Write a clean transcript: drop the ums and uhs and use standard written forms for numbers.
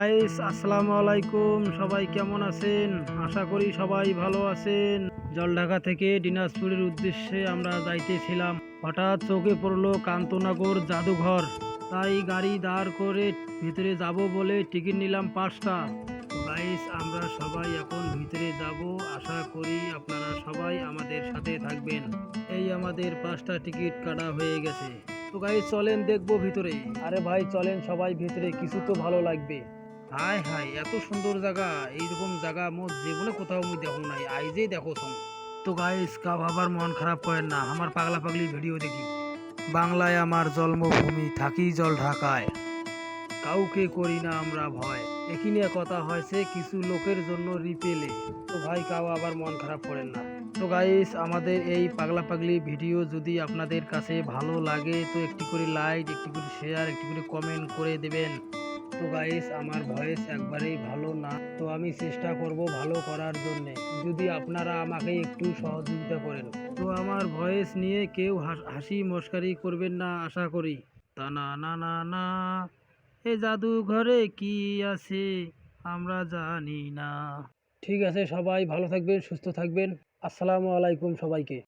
Guys আসসালামু আলাইকুম, সবাই কেমন আছেন? আশা করি সবাই ভালো আছেন। জলঢাকা থেকে দিনাজপুরের উদ্দেশ্যে আমরা যাইতেছিলাম। হঠাৎ চোখে পড়লো কান্তনগর জাদুঘর। তাই গাড়ি দাঁড় করে ভিতরে যাব বলে টিকিট নিলাম 5টা। তো গাইস আমরা সবাই এখন ভিতরে যাব। আশা করি আপনারা সবাই আমাদের সাথে থাকবেন। এই আমাদের 5টা টিকিট কাটা হয়ে গেছে। তো গাইস চলেন দেখবো ভিতরে। আরে ভাই চলেন সবাই ভিতরে, কিছু তো ভালো লাগবে। হায় হায়, এত সুন্দর জায়গা! এইরকম জায়গা মোর জীবনে কোথাও মুই দেখো নাই, আইজেই দেখো তুমি। তো গাইস কাউ আবার মন খারাপ করেন না, আমার পাগলা পাগলি ভিডিও দেখি। বাংলায় আমার জন্মভূমি, থাকি জল ঢাকায়, কাউকে করি না আমরা ভয়। একই নিয়ে কথা হয়েছে কিছু লোকের জন্য রিপেলে। তো ভাই কাউ আবার মন খারাপ করেন না। তো গাইস আমাদের এই পাগলা পাগলি ভিডিও যদি আপনাদের কাছে ভালো লাগে তো একটি করে লাইক, একটি করে শেয়ার, একটি করে কমেন্ট করে দেবেন। তো গাইস আমার ভয়েস একবারেই ভালো না, তো আমি চেষ্টা করব ভালো করার জন্য, যদি আপনারা আমাকে একটু সহযোগিতা করেন। তো আমার ভয়েস নিয়ে কেউ হাসি মস্কারি করবেন না আশা করি। তা না না না না, এ জাদুঘরে কি আছে আমরা জানি না। ঠিক আছে, সবাই ভালো থাকবেন, সুস্থ থাকবেন। আসসালামু আলাইকুম সবাইকে।